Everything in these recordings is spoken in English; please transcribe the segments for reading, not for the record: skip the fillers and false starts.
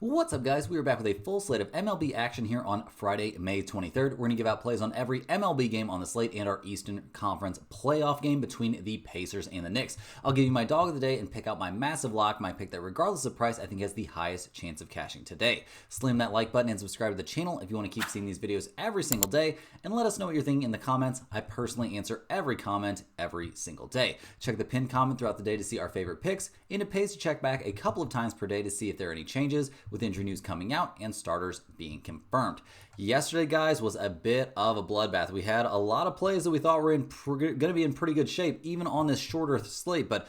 What's up, guys? We are back with a full slate of MLB action here on Friday, May 23rd. We're going to give out plays on every MLB game on the slate and our Eastern Conference playoff game between the Pacers and the Knicks. I'll give you my dog of the day and pick out my massive lock, my pick that regardless of price, I think has the highest chance of cashing today. Slam that like button and subscribe to the channel if you want to keep seeing these videos every single day, and let us know what you're thinking in the comments. I personally answer every comment every single day. Check the pinned comment throughout the day to see our favorite picks, and it pays to check back a couple of times per day to see if there are any changes with injury news coming out and starters being confirmed. Yesterday, guys, was a bit of a bloodbath. We had a lot of plays that we thought were going to be in pretty good shape, even on this shorter slate, but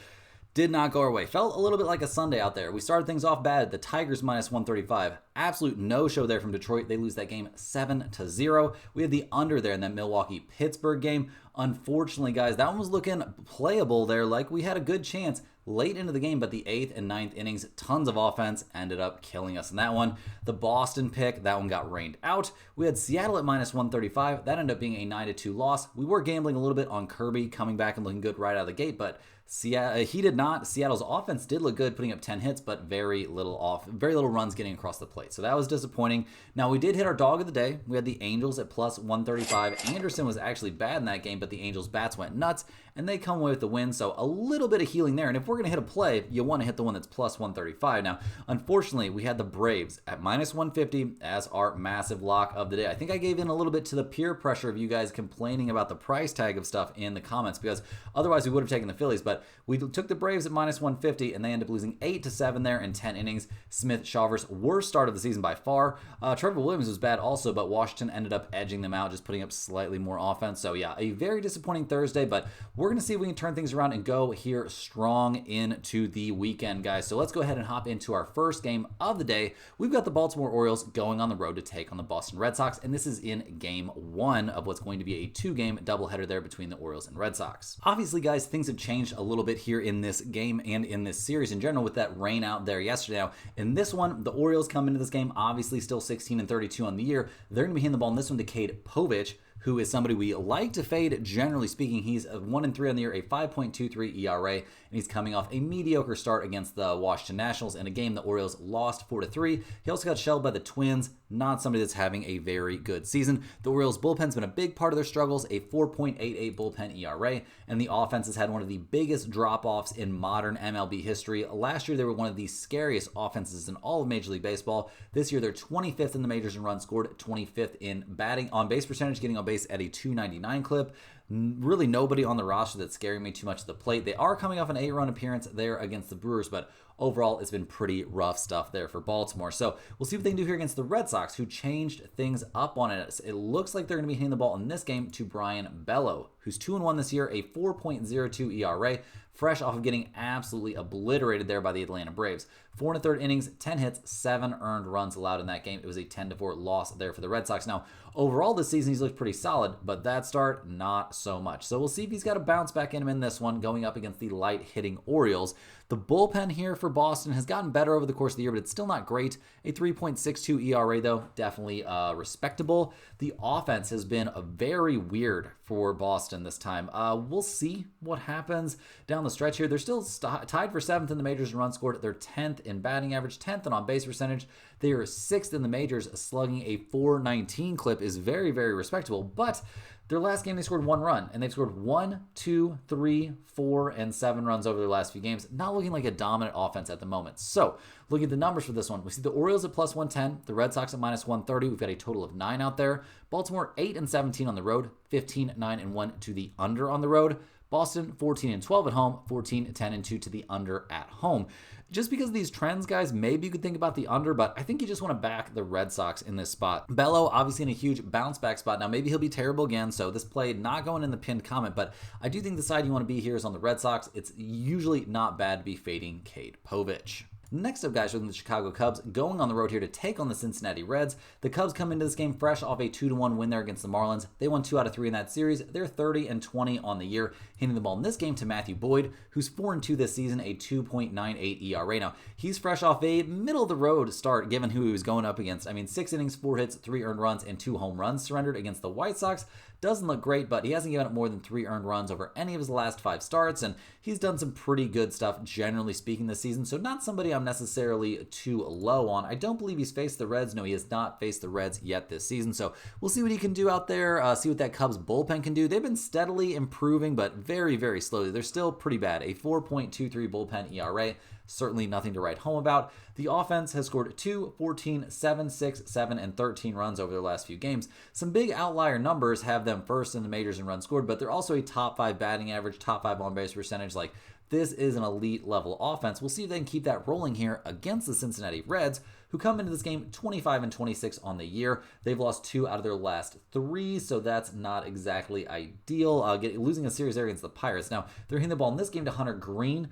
did not go our way. Felt a little bit like a Sunday out there. We started things off bad. The Tigers minus 135. Absolute no-show there from Detroit. They lose that game 7-0. We had the under there in that Milwaukee-Pittsburgh game. Unfortunately, guys, that one was looking playable there, like we had a good chance late into the game, but the 8th and 9th innings, tons of offense, ended up killing us in that one. The Boston pick, that one got rained out. We had Seattle at minus 135. That ended up being a 9-2 loss. We were gambling a little bit on Kirby coming back and looking good right out of the gate, but he did not. Seattle's offense did look good, putting up 10 hits, but very little runs getting across the plate. So that was disappointing. Now, we did hit our dog of the day. We had the Angels at plus 135. Anderson was actually bad in that game, but the Angels' bats went nuts, and they come away with the win. So a little bit of healing there. And if we're going to hit a play, you want to hit the one that's plus 135. Now, unfortunately, we had the Braves at minus 150 as our massive lock of the day. I think I gave in a little bit to the peer pressure of you guys complaining about the price tag of stuff in the comments, because otherwise we would have taken the Phillies. But we took the Braves at minus 150, and they ended up losing 8-7 there in 10 innings. Smith-Shawver's worst start of the season by far. Trevor Williams was bad also, but Washington ended up edging them out, just putting up slightly more offense. So yeah, a very disappointing Thursday, but we're going to see if we can turn things around and go here strong into the weekend, guys. So let's go ahead and hop into our first game of the day. We've got the Baltimore Orioles going on the road to take on the Boston Red Sox, and this is in game one of what's going to be a two-game doubleheader there between the Orioles and Red Sox. Obviously, guys, things have changed a little bit here in this game and in this series in general with that rain out there yesterday. Now, in this one, the Orioles come into this game obviously still 16-32 on the year. They're going to be hitting the ball in this one to KennyGPoker, who is somebody we like to fade, generally speaking. He's 1-3 on the year, a 5.23 ERA, and he's coming off a mediocre start against the Washington Nationals in a game the Orioles lost 4-3. He also got shelled by the Twins, not somebody that's having a very good season. The Orioles bullpen's been a big part of their struggles, a 4.88 bullpen ERA, and the offense has had one of the biggest drop-offs in modern MLB history. Last year, they were one of the scariest offenses in all of Major League Baseball. This year, they're 25th in the majors in runs scored, 25th in batting on base percentage, getting on base at a 299 clip. Really nobody on the roster that's scaring me too much at the plate. They are coming off an 8-run appearance there against the Brewers, but overall it's been pretty rough stuff there for Baltimore. So we'll see what they can do here against the Red Sox, who changed things up on it. It looks like they're going to be hitting the ball in this game to Brian Bello, who's 2-1 this year, a 4.02 ERA, fresh off of getting absolutely obliterated there by the Atlanta Braves. 4 1/3 innings, 10 hits, 7 earned runs allowed in that game. It was a 10-4 loss there for the Red Sox. Now, overall this season he's looked pretty solid, but that start, not so much. So we'll see if he's got a bounce back in him in this one, going up against the light-hitting Orioles. The bullpen here for Boston has gotten better over the course of the year, but it's still not great. A 3.62 ERA, though, definitely respectable. The offense has been very weird for Boston this time. We'll see what happens down the stretch here. They're still tied for 7th in the majors in runs scored. They're 10th in batting average, 10th in on-base percentage. They are 6th in the majors. Slugging a 419 clip is very, very respectable, but their last game, they scored 1 run, and they've scored 1, 2, 3, 4, and 7 runs over their last few games. Not looking like a dominant offense at the moment. So, looking at the numbers for this one, we see the Orioles at plus 110, the Red Sox at minus 130. We've got a total of 9 out there. Baltimore 8-17 on the road, 15-9-1 to the under on the road. Boston 14-12 at home, 14-10-2 to the under at home. Just because of these trends, guys, maybe you could think about the under, but I think you just want to back the Red Sox in this spot. Bello, obviously in a huge bounce back spot. Now, maybe he'll be terrible again, so this play not going in the pinned comment, but I do think the side you want to be here is on the Red Sox. It's usually not bad to be fading KennyGPoker. Next up, guys, are the Chicago Cubs going on the road here to take on the Cincinnati Reds. The Cubs come into this game fresh off a 2-1 win there against the Marlins. They won 2 out of 3 in that series. They're 30-20 on the year, hitting the ball in this game to Matthew Boyd, who's 4-2 this season, a 2.98 ERA. Now, he's fresh off a middle-of-the-road start given who he was going up against. I mean, 6 innings, 4 hits, 3 earned runs, and 2 home runs surrendered against the White Sox. Doesn't look great, but he hasn't given up more than 3 earned runs over any of his last 5 starts, and he's done some pretty good stuff, generally speaking, this season, so not somebody I'm I'm necessarily too low on. I don't believe he's faced the Reds. No, he has not faced the Reds yet this season. So we'll see what he can do out there, see what that Cubs bullpen can do. They've been steadily improving, but very, very slowly. They're still pretty bad. A 4.23 bullpen ERA. Certainly nothing to write home about. The offense has scored 2, 14, 7, 6, 7, and 13 runs over their last few games. Some big outlier numbers have them first in the majors in runs scored, but they're also a top 5 batting average, top 5 on base percentage. Like, this is an elite level offense. We'll see if they can keep that rolling here against the Cincinnati Reds, who come into this game 25 and 26 on the year. They've lost 2 out of their last 3, so that's not exactly ideal. Losing a series there against the Pirates. Now, they're hitting the ball in this game to Hunter Green.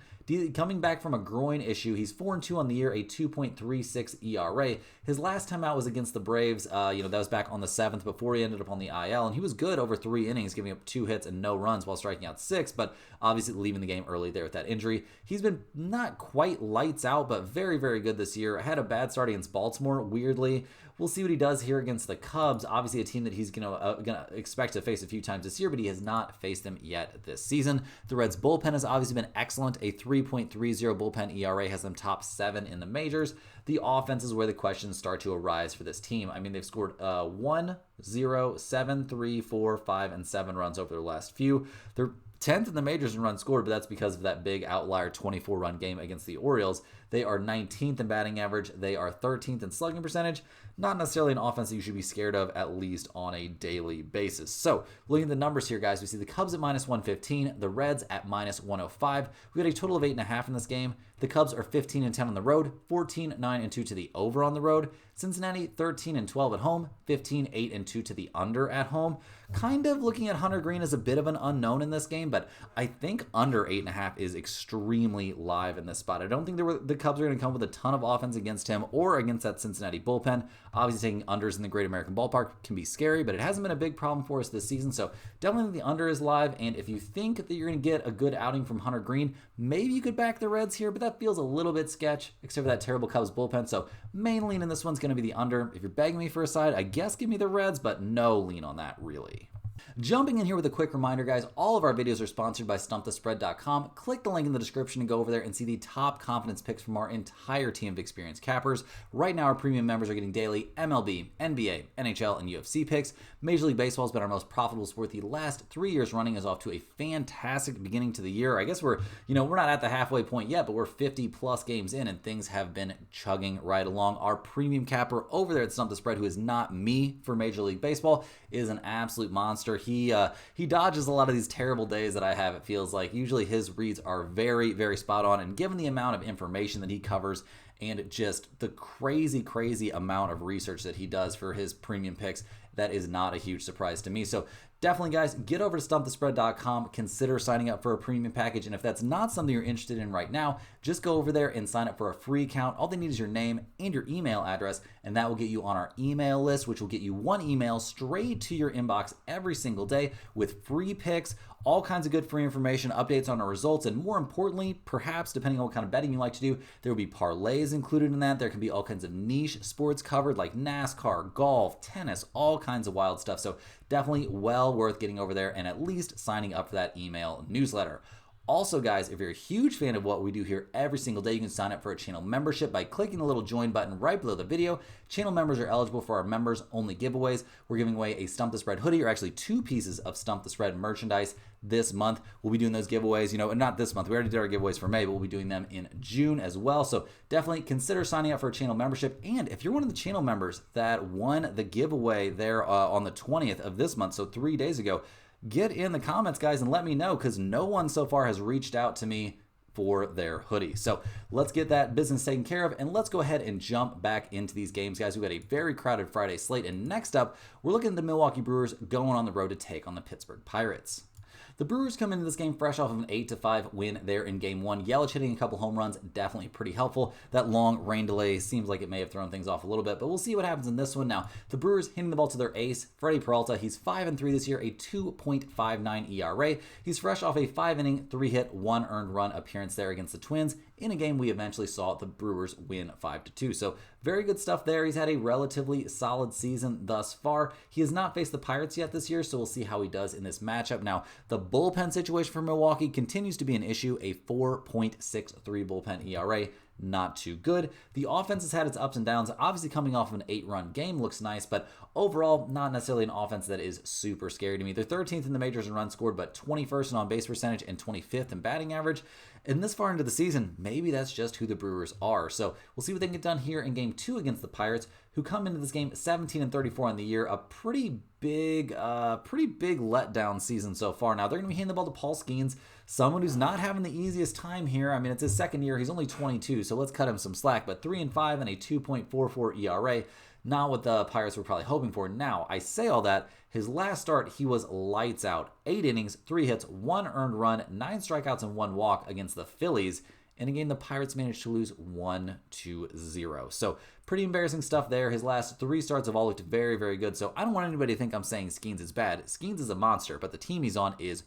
Coming back from a groin issue, he's 4-2 on the year, a 2.36 ERA. His last time out was against the Braves. That was back on the 7th before he ended up on the IL, and he was good over 3 innings, giving up 2 hits and no runs while striking out 6, but obviously leaving the game early there with that injury. He's been not quite lights out, but very, very good this year. Had a bad start against Baltimore, weirdly. We'll see what he does here against the Cubs. Obviously, a team that he's gonna expect to face a few times this year, but he has not faced them yet this season. The Reds' bullpen has obviously been excellent. A 3.30 bullpen ERA has them top 7 in the majors. The offense is where the questions start to arise for this team. I mean, they've scored 1, 0, 7, 3, 4, 5, and 7 runs over their last few. They're 10th in the majors in runs scored, but that's because of that big outlier 24-run game against the Orioles. They are 19th in batting average. They are 13th in slugging percentage. Not necessarily an offense that you should be scared of, at least on a daily basis. So, looking at the numbers here, guys, we see the Cubs at minus 115, the Reds at minus 105. We got a total of 8.5 in this game. The Cubs are 15 and 10 on the road, 14, 9, and 2 to the over on the road. Cincinnati, 13 and 12 at home, 15, 8, and 2 to the under at home. Kind of looking at Hunter Green as a bit of an unknown in this game, but I think under 8.5 is extremely live in this spot. I don't think the Cubs are going to come with a ton of offense against him or against that Cincinnati bullpen. Obviously, taking unders in the Great American Ballpark can be scary, but it hasn't been a big problem for us this season, so definitely the under is live, and if you think that you're going to get a good outing from Hunter Green, maybe you could back the Reds here, but that feels a little bit sketch, except for that terrible Cubs bullpen, so main lean in this one's going to be the under. If you're begging me for a side, I guess give me the Reds, but no lean on that, really. Jumping in here with a quick reminder, guys, all of our videos are sponsored by StumpTheSpread.com. Click the link in the description and go over there and see the top confidence picks from our entire team of experienced cappers. Right now, our premium members are getting daily MLB, NBA, NHL, and UFC picks. Major League Baseball has been our most profitable sport the last 3 years running, is off to a fantastic beginning to the year. I guess we're not at the halfway point yet, but we're 50 plus games in and things have been chugging right along. Our premium capper over there at Stump the Spread, who is not me for Major League Baseball, is an absolute monster. He dodges a lot of these terrible days that I have, it feels like. Usually his reads are very, very spot on, and given the amount of information that he covers and just the crazy amount of research that he does for his premium picks, that is not a huge surprise to me. So definitely, guys, get over to StumpTheSpread.com, consider signing up for a premium package, and if that's not something you're interested in right now, just go over there and sign up for a free account. All they need is your name and your email address, and that will get you on our email list, which will get you one email straight to your inbox every single day with free picks, all kinds of good free information, updates on our results, and more importantly, perhaps depending on what kind of betting you like to do, there will be parlays included in that. There can be all kinds of niche sports covered like NASCAR, golf, tennis, all kinds of wild stuff. So definitely well worth getting over there and at least signing up for that email newsletter. Also, guys, if you're a huge fan of what we do here every single day, you can sign up for a channel membership by clicking the little join button right below the video. Channel members are eligible for our members-only giveaways. We're giving away a Stump the Spread hoodie, or actually 2 pieces of Stump the Spread merchandise this month. We'll be doing those giveaways, not this month. We already did our giveaways for May, but we'll be doing them in June as well. So definitely consider signing up for a channel membership. And if you're one of the channel members that won the giveaway there on the 20th of this month, so 3 days ago, get in the comments, guys, and let me know, because no one so far has reached out to me for their hoodie. So let's get that business taken care of, and let's go ahead and jump back into these games, guys. We've got a very crowded Friday slate, and next up, we're looking at the Milwaukee Brewers going on the road to take on the Pittsburgh Pirates. The Brewers come into this game fresh off of an 8-5 win there in Game 1. Yelich hitting a couple home runs, definitely pretty helpful. That long rain delay seems like it may have thrown things off a little bit, but we'll see what happens in this one. Now, the Brewers hitting the ball to their ace, Freddie Peralta. He's 5-3 this year, a 2.59 ERA. He's fresh off a 5-inning, 3-hit, 1 earned run appearance there against the Twins in a game we eventually saw the Brewers win 5-2. So very good stuff there. He's had a relatively solid season thus far. He has not faced the Pirates yet this year, so we'll see how he does in this matchup. Now, the bullpen situation for Milwaukee continues to be an issue, a 4.63 bullpen ERA. not too good. The offense has had its ups and downs. Obviously, coming off of an 8-run game looks nice, but overall, not necessarily an offense that is super scary to me. They're 13th in the majors in runs scored, but 21st in on-base percentage and 25th in batting average. And this far into the season, maybe that's just who the Brewers are. So we'll see what they can get done here in Game 2 against the Pirates, who come into this game 17-34 on the year. A pretty big letdown season so far. Now, they're going to be handing the ball to Paul Skeens, someone who's not having the easiest time here. I mean, it's his second year. He's only 22, so let's cut him some slack. But 3-5 and a 2.44 ERA. Not what the Pirates were probably hoping for. Now, I say all that. His last start, he was lights out. 8 innings, 3 hits, 1 earned run, 9 strikeouts, and 1 walk against the Phillies. In a game, the Pirates managed to lose 1-0. So pretty embarrassing stuff there. His last 3 starts have all looked very, very good. So I don't want anybody to think I'm saying Skeens is bad. Skeens is a monster, but the team he's on is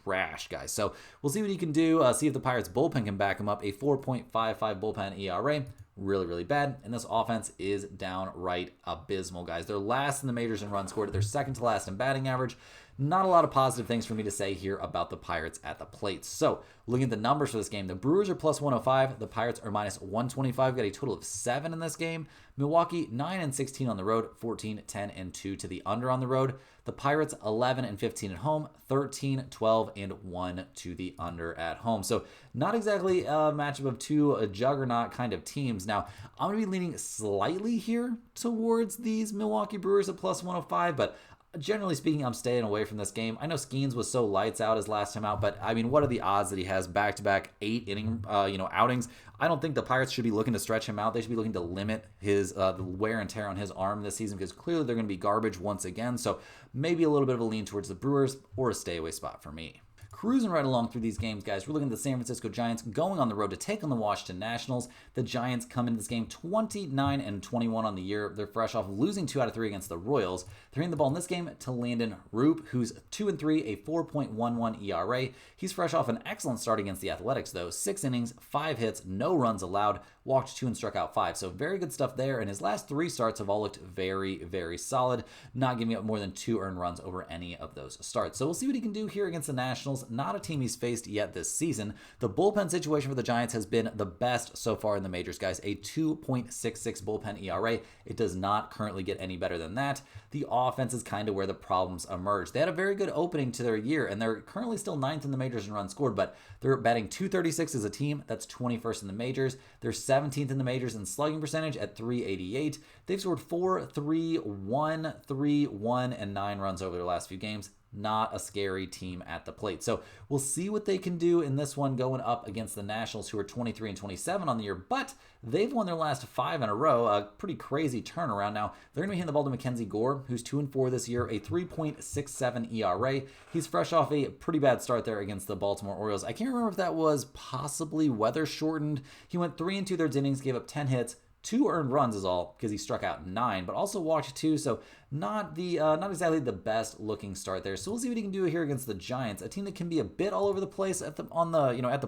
trash, guys. So we'll see what he can do. See if the Pirates bullpen can back him up. A 4.55 bullpen ERA. Really, really bad. And this offense is downright abysmal, guys. They're last in the majors in runs scored. They're second to last in batting average. Not a lot of positive things for me to say here about the Pirates at the plate. So, looking at the numbers for this game, the Brewers are plus 105. The Pirates are minus 125. Got a total of 7 in this game. Milwaukee, 9-16 on the road, 14-10-2 to the under on the road. The Pirates, 11-15 at home, 13-12-1 to the under at home. So, not exactly a matchup of two juggernaut kind of teams. Now, I'm going to be leaning slightly here towards these Milwaukee Brewers at plus 105, but generally speaking, I'm staying away from this game. I know Skeens was so lights out his last time out, but I mean, what are the odds that he has back-to-back 8-inning outings? I don't think the Pirates should be looking to stretch him out. They should be looking to limit his the wear and tear on his arm this season, because clearly they're going to be garbage once again. So maybe a little bit of a lean towards the Brewers, or a stay away spot for me. Cruising right along through these games, guys. We're looking at the San Francisco Giants going on the road to take on the Washington Nationals. The Giants come into this game 29-21 on the year. They're fresh off losing 2 out of 3 against the Royals. They're handing the ball in this game to Landon Roop, who's 2-3, a 4.11 ERA. He's fresh off an excellent start against the Athletics, though. 6 innings, 5 hits, no runs allowed, walked 2 and struck out 5. So very good stuff there. And his last 3 starts have all looked very, very solid, not giving up more than 2 earned runs over any of those starts. So we'll see what he can do here against the Nationals. Not a team he's faced yet this season. The bullpen situation for the Giants has been the best so far in the majors, guys. A 2.66 bullpen ERA. It does not currently get any better than that. The offense is kind of where the problems emerge. They had a very good opening to their year, and they're currently still 9th in the majors in runs scored, but they're batting .236 as a team. That's 21st in the majors. They're 17th in the majors in slugging percentage at .388. They've scored 4, 3, 1, 3, 1, and 9 runs over their last few games. Not a scary team at the plate. So we'll see what they can do in this one going up against the Nationals, who are 23-27 on the year, but they've won their last 5 in a row. A pretty crazy turnaround. Now, they're going to be handing the ball to Mackenzie Gore, who's 2-4 this year, a 3.67 ERA. He's fresh off a pretty bad start there against the Baltimore Orioles. I can't remember if that was possibly weather shortened. He went 3 2/3 innings, gave up 10 hits, 2 earned runs is all, because he struck out 9, but also walked 2, so not exactly the best looking start there. So we'll see what he can do here against the Giants, a team that can be a bit all over the place at the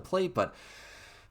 plate, but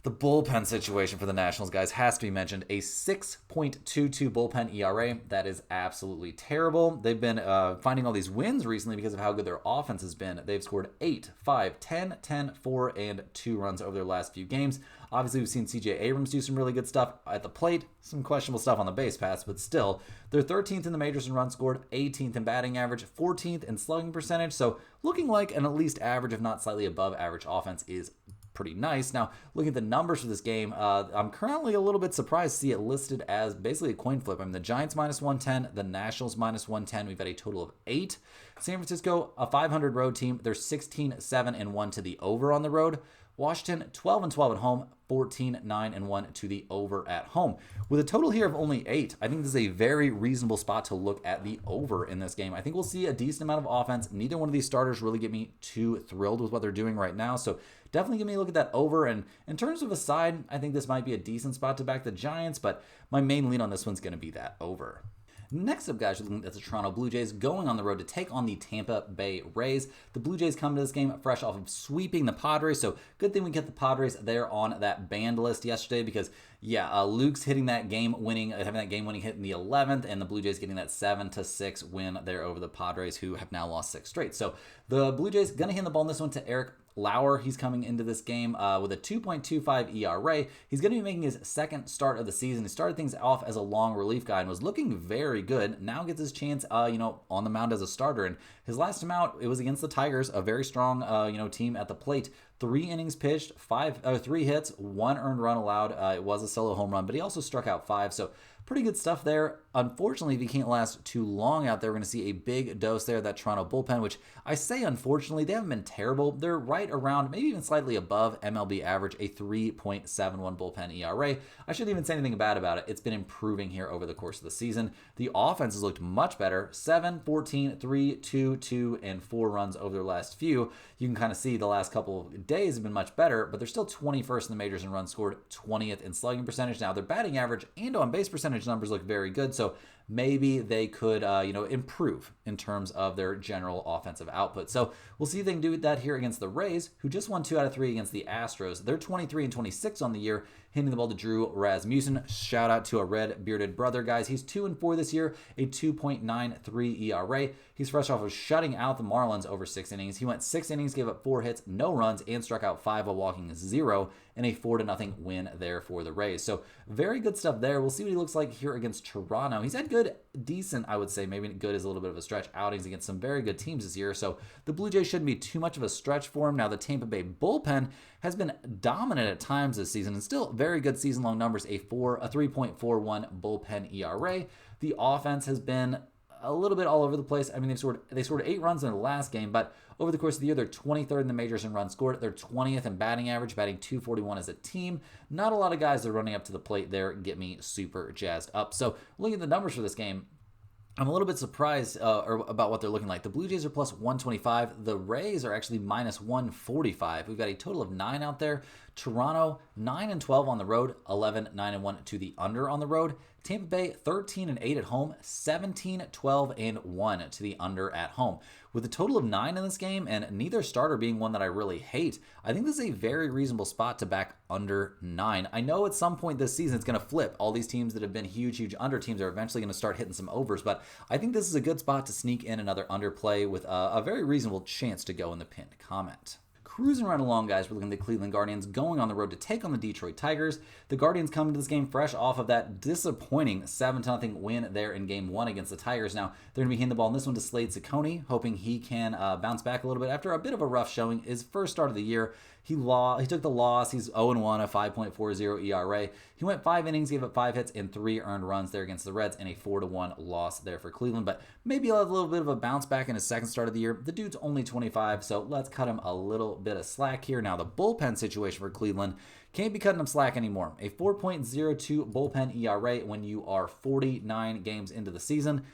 the bullpen situation for the Nationals, guys, has to be mentioned. A 6.22 bullpen ERA. That is absolutely terrible. They've been finding all these wins recently because of how good their offense has been. They've scored 8, 5, 10, 10, 4, and 2 runs over their last few games. Obviously, we've seen CJ Abrams do some really good stuff at the plate, some questionable stuff on the base paths, but still, they're 13th in the majors in runs scored, 18th in batting average, 14th in slugging percentage, so looking like an at least average, if not slightly above average offense is pretty nice. Now, looking at the numbers for this game, I'm currently a little bit surprised to see it listed as basically a coin flip. I mean, the Giants minus 110, the Nationals minus 110. We've got a total of 8. San Francisco, a 500 road team. They're 16-7-1 to the over on the road. Washington, 12-12 at home, 14-9-1 to the over at home. With a total here of only 8, I think this is a very reasonable spot to look at the over in this game. I think we'll see a decent amount of offense. Neither one of these starters really get me too thrilled with what they're doing right now, so definitely give me a look at that over. And in terms of a side, I think this might be a decent spot to back the Giants, but my main lean on this one's going to be that over. Next up, guys, we're looking at the Toronto Blue Jays going on the road to take on the Tampa Bay Rays. The Blue Jays come to this game fresh off of sweeping the Padres, so good thing we get the Padres there on that banned list yesterday because, yeah, Luke's having that game-winning hit in the 11th, and the Blue Jays getting that 7-6 win there over the Padres, who have now lost 6 straight. So the Blue Jays going to hand the ball in this one to Eric Lauer, he's coming into this game with a 2.25 ERA. He's going to be making his second start of the season. He started things off as a long relief guy and was looking very good. Now gets his chance, on the mound as a starter. And his last time out, it was against the Tigers, a very strong, team at the plate. 3 innings pitched, 3 hits, 1 earned run allowed. It was a solo home run, but he also struck out 5. So pretty good stuff there. Unfortunately, if he can't last too long out there, we're going to see a big dose there, that Toronto bullpen, which I say unfortunately, they haven't been terrible. They're right around, maybe even slightly above MLB average, a 3.71 bullpen ERA. I shouldn't even say anything bad about it. It's been improving here over the course of the season. The offense has looked much better. 7, 14, 3, 2, 2, and 4 runs over their last few. You can kind of see the last couple of days have been much better, but they're still 21st in the majors in runs scored, 20th in slugging percentage. Now, their batting average and on base percentage numbers look very good, so maybe they could, improve in terms of their general offensive output. So we'll see if they can do that here against the Rays, who just won 2 out of 3 against the Astros. They're 23 and 26 on the year, hitting the ball to Drew Rasmussen. Shout out to a red-bearded brother, guys. He's 2-4 this year, a 2.93 ERA. He's fresh off of shutting out the Marlins over 6 innings. He went 6 innings, gave up 4 hits, no runs, and struck out 5 while walking 0 in a 4-0 win there for the Rays. So very good stuff there. We'll see what he looks like here against Toronto. He's had good, decent, I would say, maybe good is a little bit of a stretch, outings against some very good teams this year. So the Blue Jays shouldn't be too much of a stretch for him. Now, the Tampa Bay bullpen has been dominant at times this season and still very good season-long numbers, a 3.41 bullpen ERA. The offense has been a little bit all over the place. I mean, they scored 8 runs in the last game, but over the course of the year, they're 23rd in the majors in runs scored. They're 20th in batting average, batting .241 as a team. Not a lot of guys that are running up to the plate there get me super jazzed up. So looking at the numbers for this game, I'm a little bit surprised about what they're looking like. The Blue Jays are plus 125. The Rays are actually minus 145. We've got a total of 9 out there. Toronto, 9-12 on the road, 11, 9-1 to the under on the road. Tampa Bay, 13-8 at home, 17, 12, and 1 to the under at home. With a total of 9 in this game, and neither starter being one that I really hate, I think this is a very reasonable spot to back under 9. I know at some point this season it's going to flip. All these teams that have been huge under teams are eventually going to start hitting some overs, but I think this is a good spot to sneak in another underplay with a very reasonable chance to go in the pinned comment. Cruising right along, guys, we're looking at the Cleveland Guardians going on the road to take on the Detroit Tigers. The Guardians come into this game fresh off of that disappointing 7-0 win there in Game 1 against the Tigers. Now, they're going to be handing the ball in this one to Slade Ciccone, hoping he can bounce back a little bit after a bit of a rough showing. His first start of the year, he took the loss. He's 0-1, a 5.40 ERA. He went 5 innings, gave up 5 hits, and 3 earned runs there against the Reds, and a 4-1 loss there for Cleveland. But maybe he'll have a little bit of a bounce back in his second start of the year. The dude's only 25, so let's cut him a little bit of slack here. Now, the bullpen situation for Cleveland can't be cutting him slack anymore. A 4.02 bullpen ERA when you are 49 games into the season.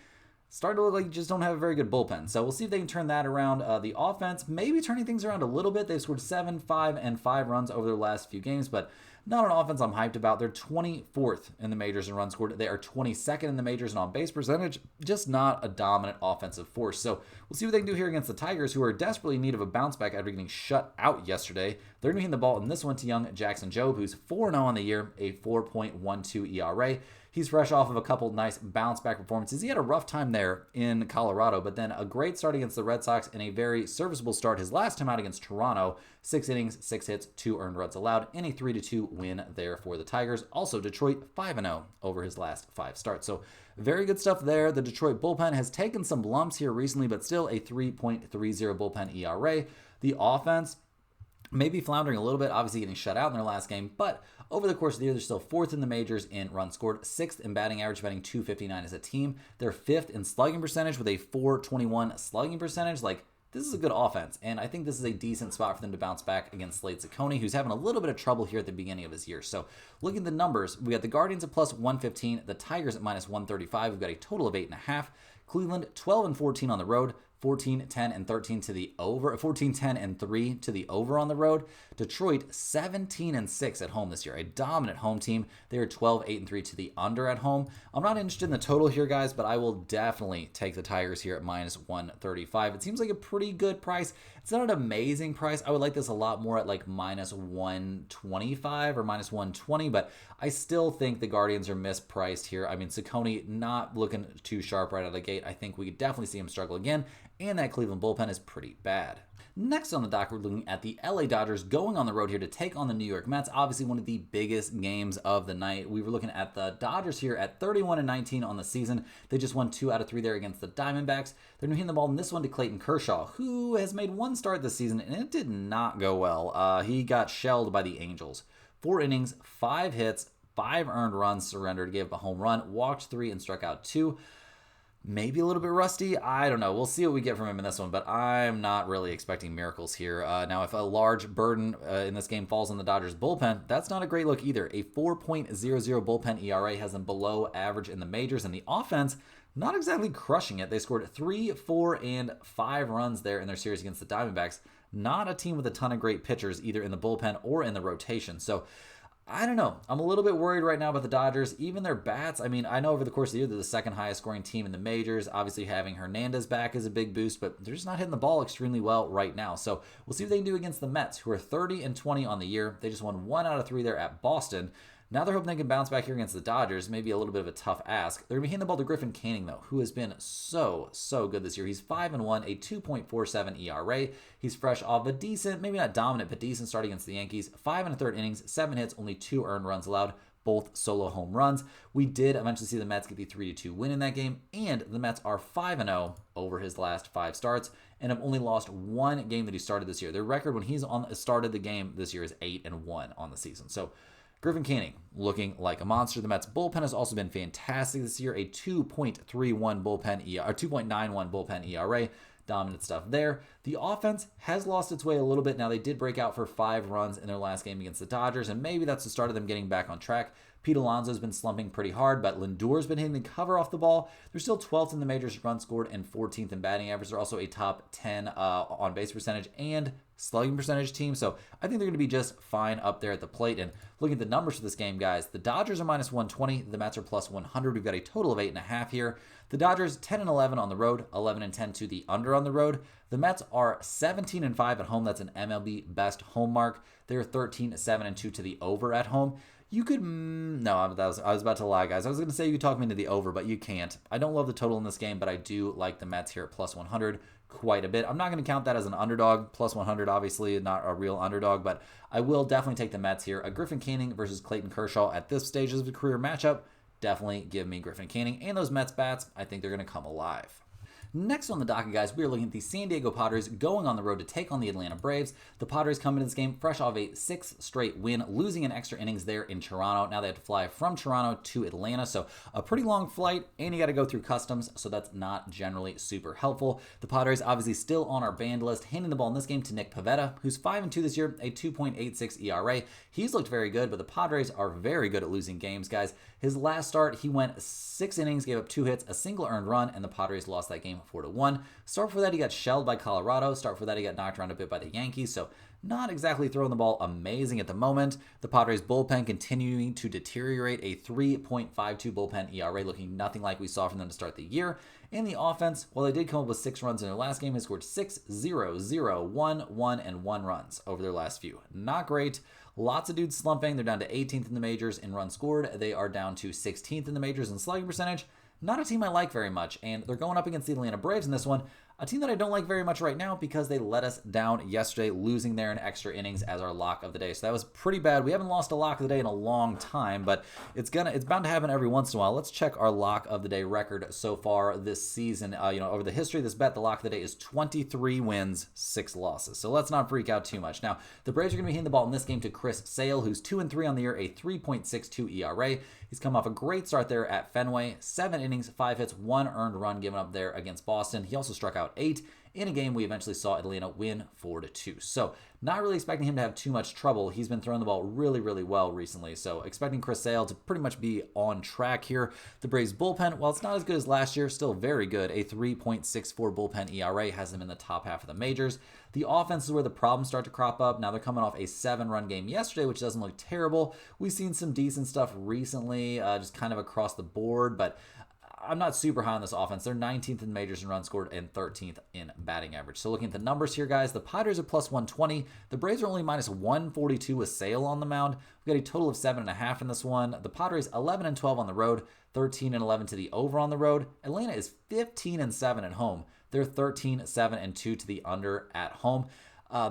Starting to look like you just don't have a very good bullpen. So we'll see if they can turn that around. The offense, maybe turning things around a little bit. They've scored 7, 5, and 5 runs over their last few games, but not an offense I'm hyped about. They're 24th in the majors in runs scored. They are 22nd in the majors in on-base percentage. Just not a dominant offensive force. So we'll see what they can do here against the Tigers, who are desperately in need of a bounce back after getting shut out yesterday. They're going to hand the ball in this one to young Jackson Jobe, who's 4-0 on the year, a 4.12 ERA. He's fresh off of a couple nice bounce-back performances. He had a rough time there in Colorado, but then a great start against the Red Sox and a very serviceable start his last time out against Toronto. 6 innings, 6 hits, 2 earned runs allowed, and a 3-2 win there for the Tigers. Also, Detroit 5-0 over his last 5 starts. So very good stuff there. The Detroit bullpen has taken some lumps here recently, but still a 3.30 bullpen ERA. The offense maybe floundering a little bit, obviously getting shut out in their last game, but over the course of the year, they're still 4th in the majors in runs scored, 6th in batting average, batting .259 as a team. They're 5th in slugging percentage with a .421 slugging percentage. This is a good offense, and I think this is a decent spot for them to bounce back against Slade Ciccone, who's having a little bit of trouble here at the beginning of his year. So looking at the numbers, we got the Guardians at plus 115, the Tigers at minus 135. We've got a total of 8.5. Cleveland 12-14 on the road, 14, 10, and 13 to the over, 14, 10, and 3 to the over on the road. Detroit 17-6 at home this year, a dominant home team. They are 12, 8, and 3 to the under at home. I'm not interested in the total here, guys, but I will definitely take the Tigers here at minus 135. It seems like a pretty good price. It's not an amazing price. I would like this a lot more at like minus 125 or minus 120, but I still think the Guardians are mispriced here. I mean, Ciccone not looking too sharp right out of the gate. I think we could definitely see him struggle again. and that Cleveland bullpen is pretty bad. Next on the dock, we're looking at the LA Dodgers going on the road here to take on the New York Mets. Obviously, one of the biggest games of the night. We were looking at the Dodgers here at 31-19 on the season. They just won 2 out of 3 there against the Diamondbacks. They're hitting the ball in this one to Clayton Kershaw, who has made 1 start this season, and it did not go well. He got shelled by the Angels. 4 innings, 5 hits, 5 earned runs surrendered, gave up a home run, walked 3, and struck out 2. Maybe a little bit rusty. I don't know. We'll see what we get from him in this one, but I'm not really expecting miracles here. Now, if a large burden in this game falls on the Dodgers bullpen, that's not a great look either. A 4.00 bullpen ERA has them below average in the majors, and the offense not exactly crushing it. They scored 3, 4, and 5 runs there in their series against the Diamondbacks. Not a team with a ton of great pitchers, either in the bullpen or in the rotation. So I don't know. I'm a little bit worried right now about the Dodgers. Even their bats, I mean, I know over the course of the year they're the second highest scoring team in the majors. Obviously having Hernandez back is a big boost, but they're just not hitting the ball extremely well right now. So we'll see what they can do against the Mets, who are 30-20 on the year. They just won 1 out of 3 there at Boston. Now they're hoping they can bounce back here against the Dodgers. Maybe a little bit of a tough ask. They're going to be hitting the ball to Griffin Canning, though, who has been so good this year. He's 5-1, a 2.47 ERA. He's fresh off a decent, maybe not dominant, but decent start against the Yankees. 5 1/3 innings, 7 hits, only 2 earned runs allowed, both solo home runs. We did eventually see the Mets get the 3-2 win in that game, and the Mets are 5-0 over his last 5 starts and have only lost 1 game that he started this year. Their record when he's started the game this year is 8-1 on the season. So Griffin Canning looking like a monster. The Mets bullpen has also been fantastic this year. A 2.31 bullpen ERA, or 2.91 bullpen ERA. Dominant stuff there. The offense has lost its way a little bit. Now, they did break out for 5 runs in their last game against the Dodgers, and maybe that's the start of them getting back on track. Pete Alonso's been slumping pretty hard, but Lindor's been hitting the cover off the ball. They're still 12th in the majors run scored and 14th in batting average. They're also a top 10 on base percentage and slugging percentage team, so I think they're going to be just fine up there at the plate. And looking at the numbers for this game, guys, the Dodgers are minus 120, the Mets are plus 100. We've got a total of 8.5 here. The Dodgers 10-11 on the road, 11-10 to the under on the road. The Mets are 17-5 at home. That's an MLB best home mark. They're 13-7-2 to the over at home. You could, no, I was about to lie, guys. I was going to say you could talk me into the over, but you can't. I don't love the total in this game, but I do like the Mets here at plus 100 quite a bit. I'm not going to count that as an underdog. Plus 100, obviously, not a real underdog, but I will definitely take the Mets here. A Griffin Canning versus Clayton Kershaw at this stage of the career matchup. Definitely give me Griffin Canning. And those Mets bats, I think they're going to come alive. Next on the docket, guys, we are looking at the San Diego Padres going on the road to take on the Atlanta Braves. The Padres come into this game fresh off a 6th straight win, losing in extra innings there in Toronto. Now they have to fly from Toronto to Atlanta, so a pretty long flight, and you got to go through customs, so that's not generally super helpful. The Padres obviously still on our banned list, handing the ball in this game to Nick Pivetta, who's 5-2 this year, a 2.86 ERA. He's looked very good, but the Padres are very good at losing games, guys. His last start, he went 6 innings, gave up 2 hits, a single earned run, and the Padres lost that game 4-1. Start for that, he got shelled by Colorado. Start for that, he got knocked around a bit by the Yankees. So not exactly throwing the ball amazing at the moment. The Padres bullpen continuing to deteriorate, a 3.52 bullpen ERA, looking nothing like we saw from them to start the year. And the offense, while they did come up with 6 runs in their last game, has scored 6, 0, 0, 1, 1, and 1 runs over their last few. Not great. Lots of dudes slumping. They're down to 18th in the majors in runs scored. They are down to 16th in the majors in slugging percentage. Not a team I like very much, and they're going up against the Atlanta Braves in this one, a team that I don't like very much right now because they let us down yesterday, losing there in extra innings as our lock of the day. So that was pretty bad. We haven't lost a lock of the day in a long time, but it's bound to happen every once in a while. Let's check our lock of the day record so far this season. Over the history of this bet, the lock of the day is 23 wins, 6 losses. So let's not freak out too much. Now, the Braves are going to be hitting the ball in this game to Chris Sale, who's 2-3 on the year, a 3.62 ERA. He's come off a great start there at Fenway. 7 innings, 5 hits, 1 earned run given up there against Boston. He also struck out 8 in a game we eventually saw Atlanta win 4-2. So not really expecting him to have too much trouble. He's been throwing the ball really, really well recently. So expecting Chris Sale to pretty much be on track here. The Braves bullpen, while it's not as good as last year, still very good. A 3.64 bullpen ERA has them in the top half of the majors. The offense is where the problems start to crop up. Now they're coming off a 7-run game yesterday, which doesn't look terrible. We've seen some decent stuff recently, just kind of across the board, but I'm not super high on this offense. They're 19th in the majors in runs scored and 13th in batting average. So looking at the numbers here, guys, the Padres are plus 120. The Braves are only minus 142 with Sale on the mound. We've got a total of 7.5 in this one. The Padres 11-12 on the road, 13-11 to the over on the road. Atlanta is 15-7 at home. They're 13-7-2 to the under at home.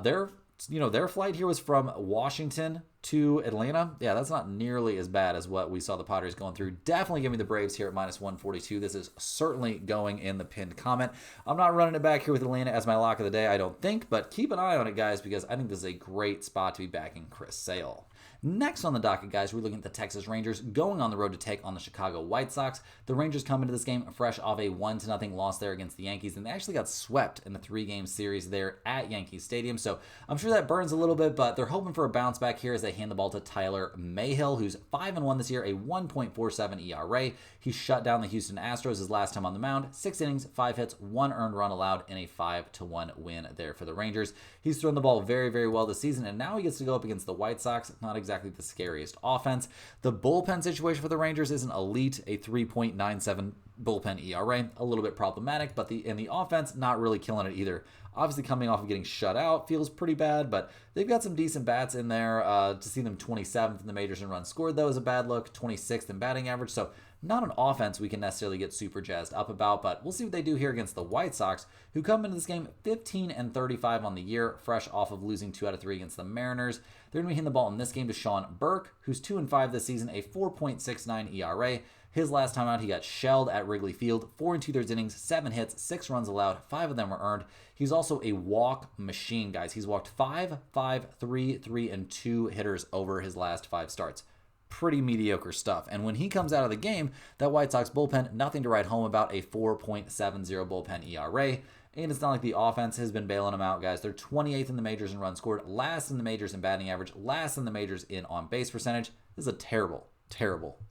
Their flight here was from Washington to Atlanta. Yeah, that's not nearly as bad as what we saw the Padres going through. Definitely give me the Braves here at minus 142. This is certainly going in the pinned comment. I'm not running it back here with Atlanta as my lock of the day, I don't think, but keep an eye on it, guys, because I think this is a great spot to be backing Chris Sale. Next on the docket, guys, we're looking at the Texas Rangers going on the road to take on the Chicago White Sox. The Rangers come into this game fresh off a 1-0 loss there against the Yankees, and they actually got swept in the 3-game series there at Yankee Stadium. So I'm sure that burns a little bit, but they're hoping for a bounce back here as they hand the ball to Tyler Mayhill, who's 5-1 this year, a 1.47 ERA. He shut down the Houston Astros his last time on the mound. 6 innings, 5 hits, 1 earned run allowed in a 5-1 win there for the Rangers. He's thrown the ball very, very well this season, and now he gets to go up against the White Sox. Not exactly the scariest offense. The bullpen situation for the Rangers isn't elite, a 3.97 bullpen ERA, a little bit problematic, but the offense not really killing it either. Obviously coming off of getting shut out feels pretty bad, but they've got some decent bats in there. To see them 27th in the majors in runs scored, though, is a bad look. 26th in batting average, so not an offense we can necessarily get super jazzed up about, but we'll see what they do here against the White Sox, who come into this game 15-35 on the year, fresh off of losing 2 out of 3 against the Mariners. They're going to be hitting the ball in this game to Sean Burke, who's 2-5 this season, a 4.69 ERA. His last time out, he got shelled at Wrigley Field, 4 2/3 innings, 7 hits, 6 runs allowed, 5 of them were earned. He's also a walk machine, guys. He's walked 5, 3, 3, and 2 hitters over his last 5 starts. Pretty mediocre stuff. And when he comes out of the game, that White Sox bullpen, nothing to write home about, a 4.70 bullpen ERA. And it's not like the offense has been bailing them out, guys. They're 28th in the majors in runs scored, last in the majors in batting average, last in the majors in on-base percentage. This is a terrible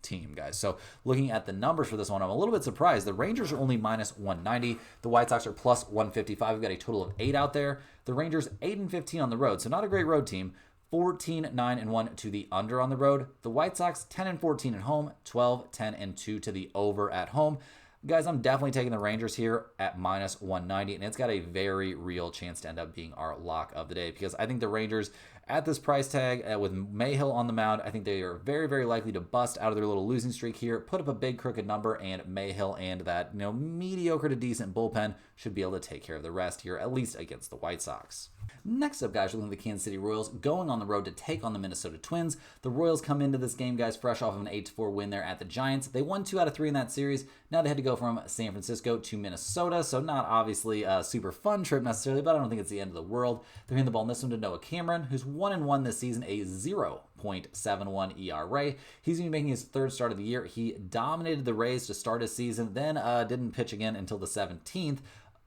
team, guys. So looking at the numbers for this one, I'm a little bit surprised. The Rangers are only minus 190. The White Sox are plus 155. We've got a total of 8 out there. The Rangers 8-15 on the road, so not a great road team. 14-9-1 to the under on the road. The White Sox 10-14 at home, 12-10-2 to the over at home. Guys, I'm definitely taking the Rangers here at minus 190, and it's got a very real chance to end up being our lock of the day, because I think the Rangers at this price tag with Mayhill on the mound, I think they are very, very likely to bust out of their little losing streak here, put up a big crooked number, and Mayhill and that mediocre to decent bullpen should be able to take care of the rest here, at least against the White Sox. Next up, guys, we're looking at the Kansas City Royals going on the road to take on the Minnesota Twins. The Royals come into this game, guys, fresh off of an 8-4 win there at the Giants. They won 2 out of 3 in that series. Now they had to go from San Francisco to Minnesota, so not obviously a super fun trip necessarily, but I don't think it's the end of the world. They're hitting the ball in this one to Noah Cameron, who's 1-1 this season, a 0.71 ERA. He's going to be making his 3rd start of the year. He dominated the Rays to start his season, then didn't pitch again until the 17th,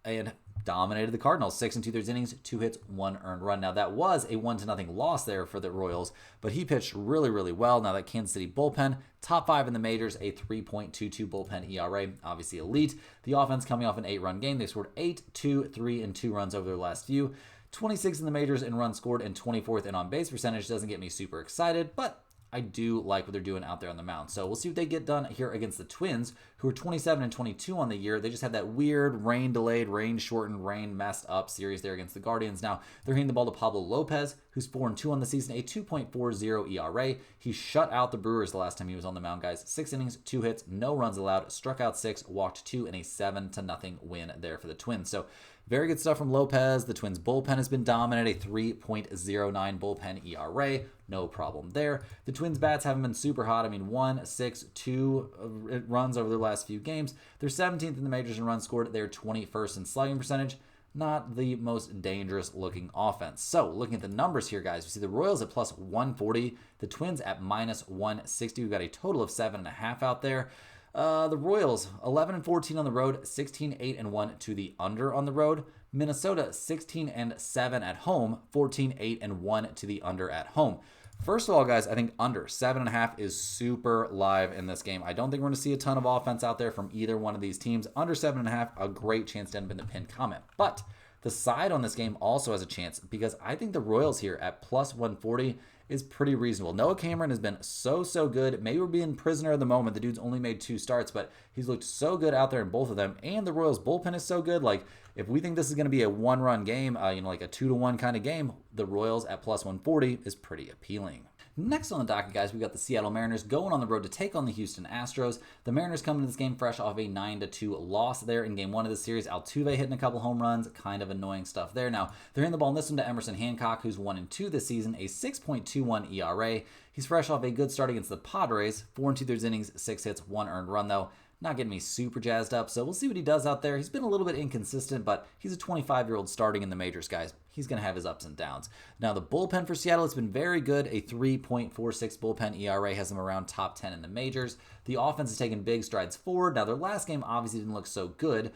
and dominated the Cardinals, 6 2/3 innings, 2 hits, 1 earned run. Now that was a 1-0 loss there for the Royals, but he pitched really, really well. Now that Kansas City bullpen, top 5 in the majors, a 3.22 bullpen ERA, obviously elite. The offense coming off an 8-run game. They scored 8, 2, 3, and 2 runs over their last few. 26th in the majors in runs scored and 24th in on-base percentage. Doesn't get me super excited, but I do like what they're doing out there on the mound. So we'll see what they get done here against the Twins, who are 27-22 on the year. They just had that weird rain-delayed, rain-shortened, rain-messed-up series there against the Guardians. Now they're hitting the ball to Pablo Lopez, who's 4-2 on the season, a 2.40 ERA. He shut out the Brewers the last time he was on the mound, guys. 6 innings, 2 hits, no runs allowed, struck out 6, walked 2 in a 7-0 win there for the Twins. So very good stuff from Lopez. The Twins' bullpen has been dominant, a 3.09 bullpen ERA. No problem there. The Twins' bats haven't been super hot. 1, 6, 2 runs over their last few games. They're 17th in the majors in runs scored. They're 21st in slugging percentage. Not the most dangerous looking offense. So looking at the numbers here, guys, we see the Royals at plus 140. The Twins at minus 160. We've got a total of 7.5 out there. The Royals, 11-14 on the road, 16-8-1 to the under on the road. Minnesota, 16-7 at home, 14-8-1 to the under at home. First of all, guys, I think under 7.5 is super live in this game. I don't think we're going to see a ton of offense out there from either one of these teams. Under 7.5, a great chance to end up in the pinned comment. But The side on this game also has a chance because I think the Royals here at plus 140 is pretty reasonable. Noah Cameron has been so good. Maybe we're being prisoner of the moment. The dude's only made 2 starts, but he's looked so good out there in both of them. And the Royals bullpen is so good. Like, if we think this is going to be a 1-run game, like a 2-1 kind of game, the Royals at plus 140 is pretty appealing. Next on the docket, guys, we've got the Seattle Mariners going on the road to take on the Houston Astros. The Mariners come into this game fresh off a 9-2 loss there in game 1 of the series. Altuve hitting a couple home runs, kind of annoying stuff there. Now, they're in the ball in this one to Emerson Hancock, who's 1-2 this season, a 6.21 ERA. He's fresh off a good start against the Padres, 4 2/3 innings, 6 hits, 1 earned run though. Not getting me super jazzed up, so we'll see what he does out there. He's been a little bit inconsistent, but he's a 25-year-old starting in the majors, guys. He's going to have his ups and downs. Now, the bullpen for Seattle has been very good. A 3.46 bullpen ERA has them around top 10 in the majors. The offense has taken big strides forward. Now, their last game obviously didn't look so good,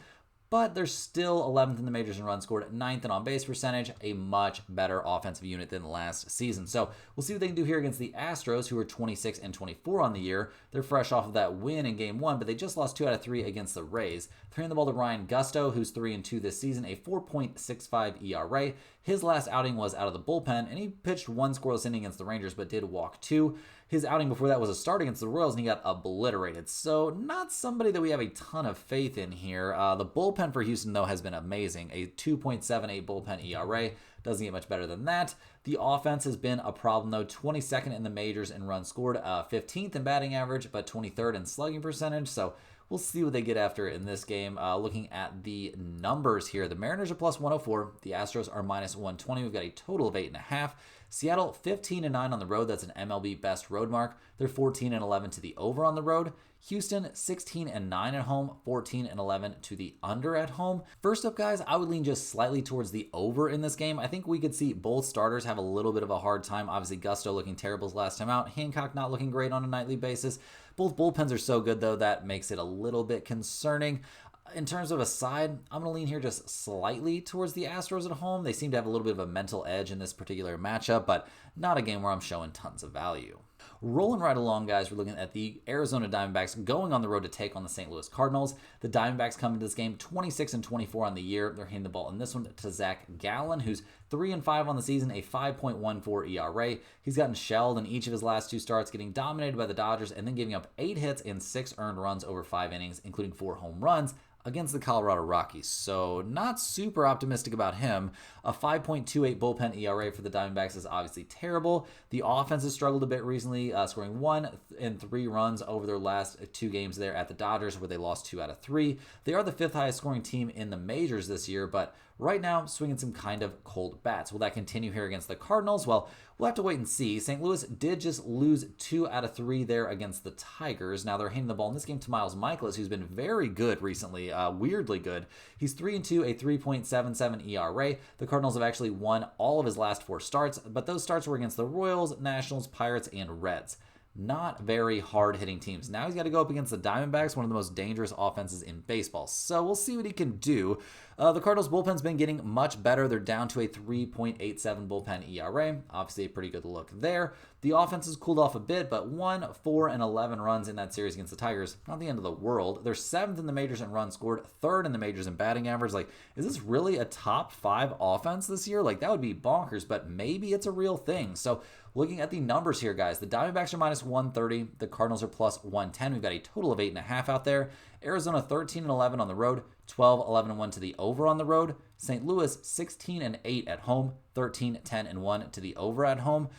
but they're still 11th in the majors in runs scored, 9th in on-base percentage, a much better offensive unit than last season. So we'll see what they can do here against the Astros, who are 26-24 on the year. They're fresh off of that win in Game 1, but they just lost 2 out of 3 against the Rays. Throwing the ball to Ryan Gusto, who's 3-2 this season, a 4.65 ERA. His last outing was out of the bullpen, and he pitched 1 scoreless inning against the Rangers, but did walk 2. His outing before that was a start against the Royals, and he got obliterated. So not somebody that we have a ton of faith in here. The bullpen for Houston, though, has been amazing. A 2.78 bullpen ERA. Doesn't get much better than that. The offense has been a problem, though. 22nd in the majors in runs scored, 15th in batting average, but 23rd in slugging percentage. So we'll see what they get after in this game. Looking at the numbers here, the Mariners are plus 104. The Astros are minus 120. We've got a total of 8.5. Seattle 15-9 on the road. That's an MLB best road mark. They're 14-11 to the over on the road. Houston 16-9 at home, 14-11 to the under at home. First up, guys, I would lean just slightly towards the over in this game. I think we could see both starters have a little bit of a hard time. Obviously, Gusto looking terrible last time out. Hancock not looking great on a nightly basis. Both bullpens are so good, though, that makes it a little bit concerning. In terms of a side, I'm going to lean here just slightly towards the Astros at home. They seem to have a little bit of a mental edge in this particular matchup, but not a game where I'm showing tons of value. Rolling right along, guys, we're looking at the Arizona Diamondbacks going on the road to take on the St. Louis Cardinals. The Diamondbacks come into this game 26-24 on the year. They're handing the ball in this one to Zach Gallen, who's 3-5 on the season, a 5.14 ERA. He's gotten shelled in each of his last 2 starts, getting dominated by the Dodgers and then giving up 8 hits and 6 earned runs over 5 innings, including 4 home runs against the Colorado Rockies. So not super optimistic about him. A 5.28 bullpen ERA for the Diamondbacks is obviously terrible. The offense has struggled a bit recently, scoring 1 and 3 runs over their last 2 games there at the Dodgers, where they lost 2 out of 3. They are the 5th highest scoring team in the majors this year, but right now swinging some kind of cold bats. Will that continue here against the Cardinals? Well, we'll have to wait and see. St. Louis did just lose 2 out of 3 there against the Tigers. Now they're handing the ball in this game to Miles Michaelis, who's been very good recently, weirdly good. He's 3-2, a 3.77 ERA. The Cardinals have actually won all of his last 4 starts, but those starts were against the Royals, Nationals, Pirates, and Reds. Not very hard-hitting teams. Now he's got to go up against the Diamondbacks, one of the most dangerous offenses in baseball. So we'll see what he can do. The Cardinals' bullpen's been getting much better. They're down to a 3.87 bullpen ERA. Obviously a pretty good look there. The offense has cooled off a bit, but 1, 4, and 11 runs in that series against the Tigers. Not the end of the world. They're 7th in the majors in runs scored, 3rd in the majors in batting average. Like, is this really a top 5 offense this year? Like, that would be bonkers, but maybe it's a real thing. So looking at the numbers here, guys, the Diamondbacks are minus 130. The Cardinals are plus 110. We've got a total of 8.5 out there. Arizona 13-11 on the road, 12-11-1 to the over on the road. St. Louis 16-8 at home, 13-10-1 to the over at home.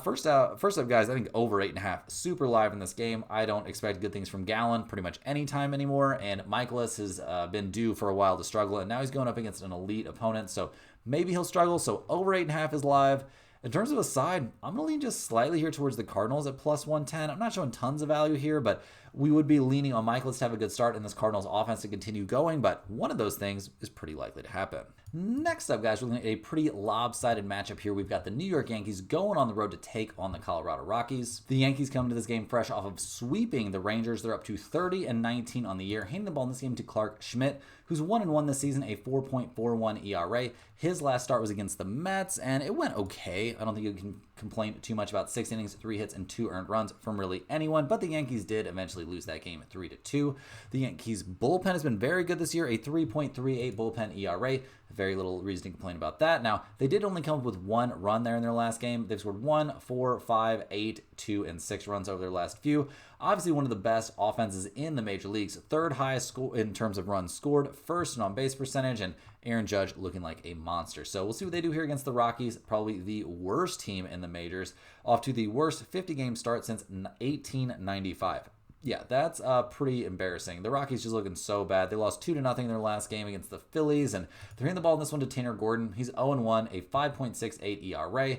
First up, guys, I think over 8.5. Super live in this game. I don't expect good things from Gallen pretty much any time anymore, and Michaelis has been due for a while to struggle, and now he's going up against an elite opponent, so maybe he'll struggle. So over 8.5 is live. In terms of a side, I'm going to lean just slightly here towards the Cardinals at plus 110. I'm not showing tons of value here, but we would be leaning on Michaelis to have a good start and this Cardinals offense to continue going, but one of those things is pretty likely to happen. Next up, guys, we're looking at a pretty lopsided matchup here. We've got the New York Yankees going on the road to take on the Colorado Rockies. The Yankees come into this game fresh off of sweeping the Rangers. They're up to 30-19 on the year, handing the ball in this game to Clark Schmidt, who's 1-1 this season, a 4.41 ERA. His last start was against the Mets, and it went okay. I don't think you can complain too much about 6 innings, 3 hits, and 2 earned runs from really anyone, but the Yankees did eventually eventually lose that game at 3-2. The Yankees bullpen has been very good this year, a 3.38 bullpen ERA. Very little reason to complain about that. Now, they did only come up with 1 run there in their last game. They've scored 1, 4, 5, 8, 2, and 6 runs over their last few. Obviously, one of the best offenses in the major leagues. 3rd highest score in terms of runs scored, 1st in on-base percentage, and Aaron Judge looking like a monster. So we'll see what they do here against the Rockies, probably the worst team in the majors, off to the worst 50-game start since 1895. Yeah, that's pretty embarrassing. The Rockies just looking so bad. They lost 2-0 in their last game against the Phillies, and they're hitting the ball in this one to Tanner Gordon. He's 0-1, a 5.68 ERA.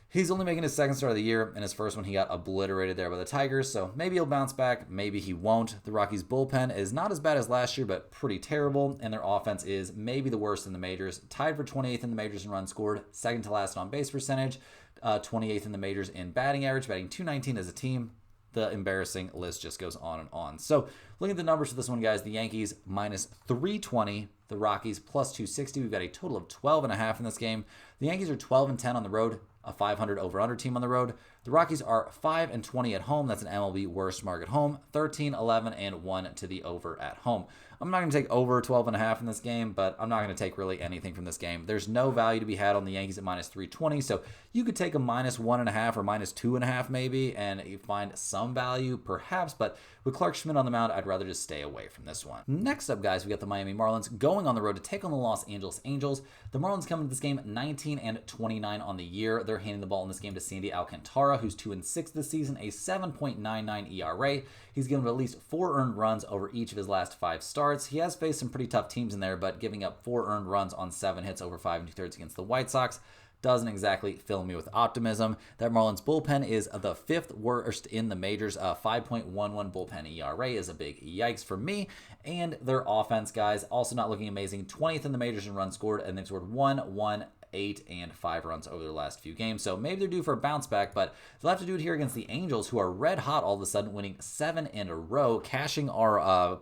He's only making his 2nd start of the year, and his first one he got obliterated there by the Tigers, so maybe he'll bounce back, maybe he won't. The Rockies' bullpen is not as bad as last year, but pretty terrible, and their offense is maybe the worst in the majors. Tied for 28th in the majors in runs scored, 2nd to last in on-base percentage, 28th in the majors in batting average, batting .219 as a team. The embarrassing list just goes on and on. So looking at the numbers for this one, guys, the Yankees minus 320, the Rockies plus 260. We've got a total of 12.5 in this game. The Yankees are 12-10 on the road, a 500 over-under team on the road. The Rockies are 5-20 at home. That's an MLB worst mark at home. 13-11 and 1 to the over at home. I'm not going to take over 12.5 in this game, but I'm not going to take really anything from this game. There's no value to be had on the Yankees at minus 320, so you could take a minus 1.5 or minus 2.5 maybe, and you find some value perhaps, but with Clark Schmidt on the mound, I'd rather just stay away from this one. Next up, guys, we got the Miami Marlins going on the road to take on the Los Angeles Angels. The Marlins come into this game 19-29 on the year. They're handing the ball in this game to Sandy Alcantara, who's 2-6 this season, a 7.99 ERA. He's given up at least 4 earned runs over each of his last 5 starts. He has faced some pretty tough teams in there, but giving up 4 earned runs on 7 hits over 5 2/3 against the White Sox doesn't exactly fill me with optimism. That Marlins bullpen is the 5th worst in the majors. 5.11 bullpen ERA is a big yikes for me. And their offense, guys, also not looking amazing. 20th in the majors in runs scored, and they've scored 1, 8, and 5 runs over their last few games. So maybe they're due for a bounce back, but they'll have to do it here against the Angels, who are red hot all of a sudden, winning 7 in a row, cashing our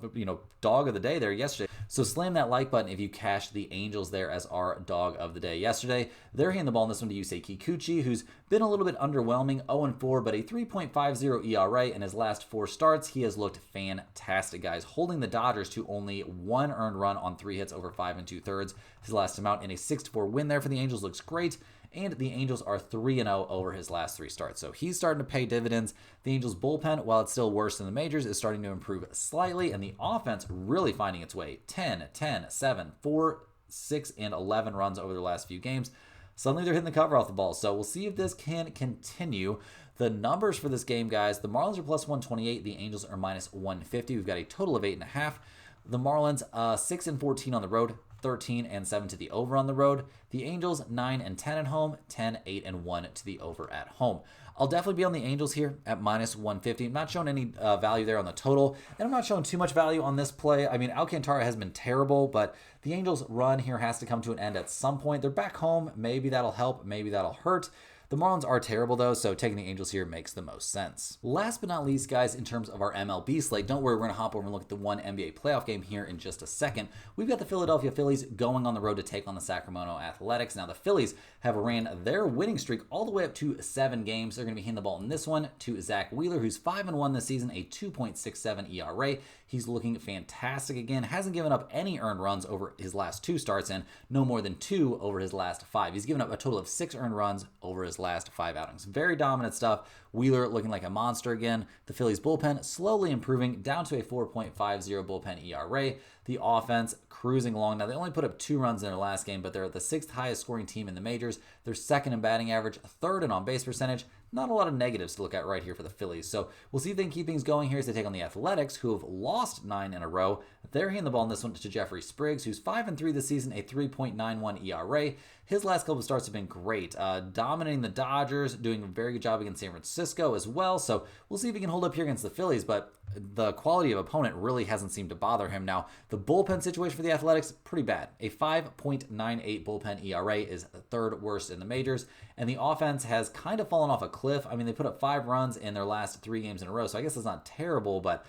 dog of the day there yesterday. So slam that like button if you cashed the Angels there as our dog of the day yesterday. They're handing the ball in this one to Yusei Kikuchi, who's been a little bit underwhelming, 0-4, but a 3.50 ERA in his last 4 starts. He has looked fantastic, guys, holding the Dodgers to only 1 earned run on 3 hits over 5 2/3. His last time out in a 6-4 win there for the Angels looks great. And the Angels are 3-0 over his last 3 starts. So he's starting to pay dividends. The Angels bullpen, while it's still worse than the majors, is starting to improve slightly. And the offense really finding its way. 10, 7, 4, 6, and 11 runs over the last few games. Suddenly they're hitting the cover off the ball. So we'll see if this can continue. The numbers for this game, guys, the Marlins are plus 128. The Angels are minus 150. We've got a total of 8.5. The Marlins 6-14 on the road. 13-7 to the over on the road. The Angels 9-10 at home, 10-8-1 to the over at home. I'll definitely be on the Angels here at minus 150. I'm not showing any value there on the total, and I'm not showing too much value on this play. I mean, Alcantara has been terrible, but the Angels' run here has to come to an end at some point. They're back home. Maybe that'll help. Maybe that'll hurt. The Marlins are terrible, though, so taking the Angels here makes the most sense. Last but not least, guys, in terms of our MLB slate, don't worry, we're going to hop over and look at the one NBA playoff game here in just a second. We've got the Philadelphia Phillies going on the road to take on the Sacramento Athletics. Now, the Phillies have ran their winning streak all the way up to 7 games. They're going to be handing the ball in this one to Zach Wheeler, who's 5-1 this season, a 2.67 ERA. He's looking fantastic again. Hasn't given up any earned runs over his last 2 starts and no more than 2 over his last 5. He's given up a total of 6 earned runs over his last 5 outings. Very dominant stuff. Wheeler looking like a monster again. The Phillies bullpen slowly improving down to a 4.50 bullpen ERA. The offense cruising along. Now, they only put up 2 runs in their last game, but they're the 6th highest scoring team in the majors. They're 2nd in batting average, 3rd in on-base percentage. Not a lot of negatives to look at right here for the Phillies. So we'll see if they can keep things going here as they take on the Athletics, who have lost 9 in a row. They're handing the ball in this one to Jeffrey Spriggs, who's 5-3 this season, a 3.91 ERA. His last couple of starts have been great, dominating the Dodgers, doing a very good job against San Francisco as well. So we'll see if he can hold up here against the Phillies, but the quality of opponent really hasn't seemed to bother him. Now, the bullpen situation for the Athletics, pretty bad. A 5.98 bullpen ERA is 3rd worst in the majors, and the offense has kind of fallen off a cliff. I mean, they put up 5 runs in their last 3 games in a row, so I guess it's not terrible, but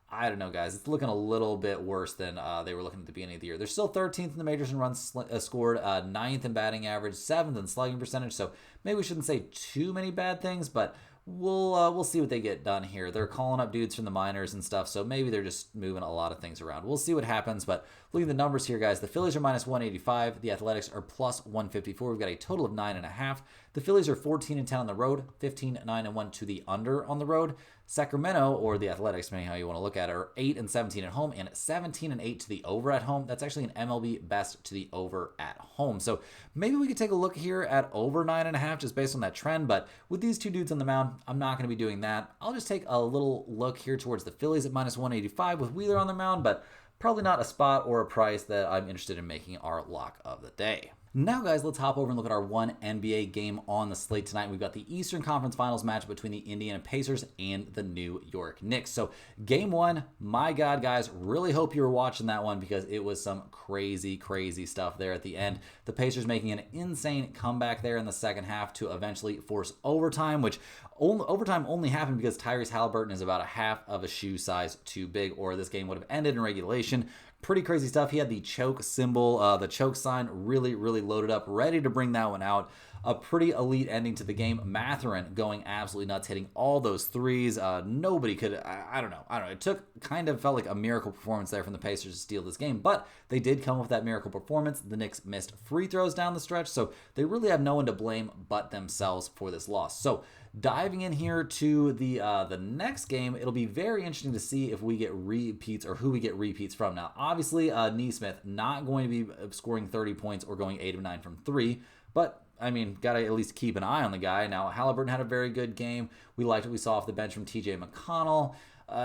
I don't know, guys. It's looking a little bit worse than they were looking at the beginning of the year. They're still 13th in the majors in runs scored, 9th in batting average, 7th in slugging percentage. So maybe we shouldn't say too many bad things, but We'll see what they get done here. They're calling up dudes from the minors and stuff, so maybe they're just moving a lot of things around. We'll see what happens, but look at the numbers here, guys. The Phillies are minus 185. The Athletics are plus 154. We've got a total of 9.5. The Phillies are 14-10 on the road, 15-9-1 to the under on the road. Sacramento, or the Athletics, depending how you want to look at it, are 8-17 at home and 17-8 to the over at home. That's actually an MLB best to the over at home. So maybe we could take a look here at over 9.5 just based on that trend. But with these two dudes on the mound, I'm not going to be doing that. I'll just take a little look here towards the Phillies at minus 185 with Wheeler on the mound, but probably not a spot or a price that I'm interested in making our lock of the day. Now, guys, let's hop over and look at our one NBA game on the slate tonight. We've got the Eastern Conference Finals match between the Indiana Pacers and the New York Knicks. So, game one, my God, guys, really hope you were watching that one because it was some crazy, crazy stuff there at the end. The Pacers making an insane comeback there in the second half to eventually force overtime, which overtime only happened because Tyrese Halliburton is about a half of a shoe size too big, or this game would have ended in regulation. Pretty crazy stuff. He had the choke symbol, the choke sign really, really loaded up, ready to bring that one out. A pretty elite ending to the game. Mathurin going absolutely nuts, hitting all those threes. Nobody could, I don't know. It felt like a miracle performance there from the Pacers to steal this game, but they did come up with that miracle performance. The Knicks missed free throws down the stretch, so they really have no one to blame but themselves for this loss. So diving in here to the next game, it'll be very interesting to see if we get repeats or who we get repeats from. Now, obviously, Nesmith not going to be scoring 30 points or going 8 of 9 from 3, but I mean, got to at least keep an eye on the guy. Now, Halliburton had a very good game. We liked what we saw off the bench from TJ McConnell.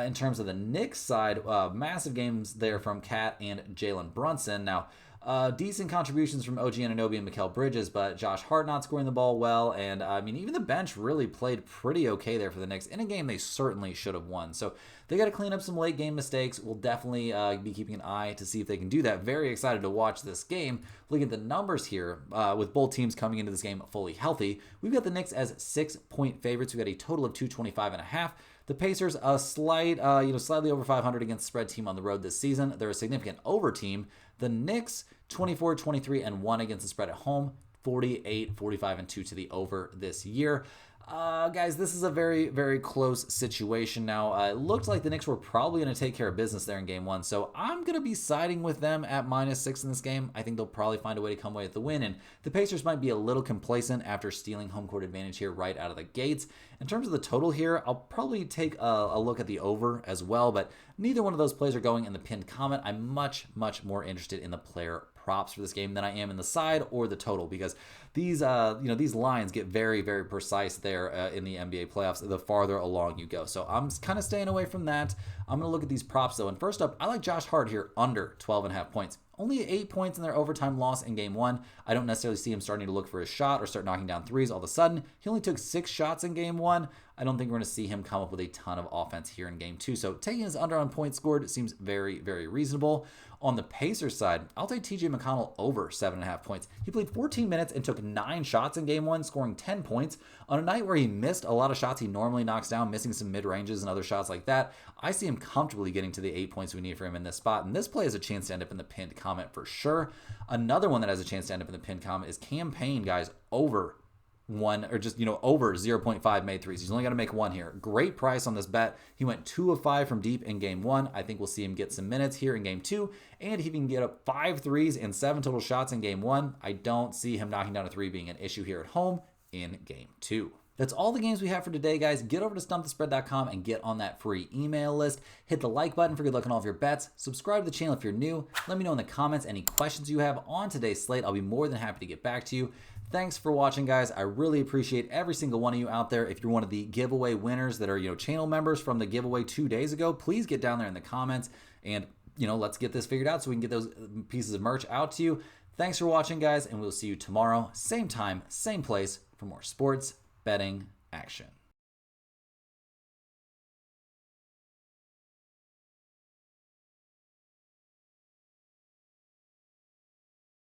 In terms of the Knicks side, massive games there from Cat and Jalen Brunson. Now, decent contributions from OG Anunoby and Mikal Bridges, but Josh Hart not scoring the ball well. And I mean, even the bench really played pretty okay there for the Knicks in a game they certainly should have won. So they got to clean up some late game mistakes. We'll definitely be keeping an eye to see if they can do that. Very excited to watch this game. Looking at the numbers here, with both teams coming into this game fully healthy, we've got the Knicks as 6-point favorites. We've got a total of 225.5. The Pacers, a slightly over 500 against the spread team on the road this season. They're a significant over team. The Knicks, 24-23-1 against the spread at home, 48-45-2 to the over this year. Guys, this is a very, very close situation now. It looked like the Knicks were probably going to take care of business there in game one, so I'm going to be siding with them at -6 in this game. I think they'll probably find a way to come away with the win, and the Pacers might be a little complacent after stealing home court advantage here right out of the gates. In terms of the total here, I'll probably take a look at the over as well, but neither one of those plays are going in the pinned comment. I'm much, much more interested in the player props for this game than I am in the side or the total, because these lines get very, very precise there in the NBA playoffs the farther along you go. So I'm kind of staying away from that. I'm going to look at these props though. And first up, I like Josh Hart here under 12.5 points. Only 8 points in their overtime loss in game one. I don't necessarily see him starting to look for his shot or start knocking down threes all of a sudden. He only took 6 shots in game one. I don't think we're going to see him come up with a ton of offense here in game two. So taking his under on points scored seems very, very reasonable. On the Pacers side, I'll take TJ McConnell over 7.5 points. He played 14 minutes and took 9 shots in game one, scoring 10 points. On a night where he missed a lot of shots he normally knocks down, missing some mid-ranges and other shots like that, I see him comfortably getting to the 8 points we need for him in this spot. And this play has a chance to end up in the pinned comment for sure. Another one that has a chance to end up in the pinned comment is Cam Payne, guys, over 0.5 made threes. He's only got to make 1 here. Great price on this bet. He went 2 of 5 from deep in game 1. I think we'll see him get some minutes here in game 2. And if he can get up 5 threes and 7 total shots in game 1, I don't see him knocking down a 3 being an issue here at home in game 2. That's all the games we have for today, guys. Get over to stumpthespread.com and get on that free email list. Hit the like button for good luck on all of your bets. Subscribe to the channel if you're new. Let me know in the comments any questions you have on today's slate. I'll be more than happy to get back to you. Thanks for watching, guys. I really appreciate every single one of you out there. If you're one of the giveaway winners that are, channel members from the giveaway 2 days ago, please get down there in the comments and, let's get this figured out so we can get those pieces of merch out to you. Thanks for watching, guys, and we'll see you tomorrow, same time, same place for more sports betting action.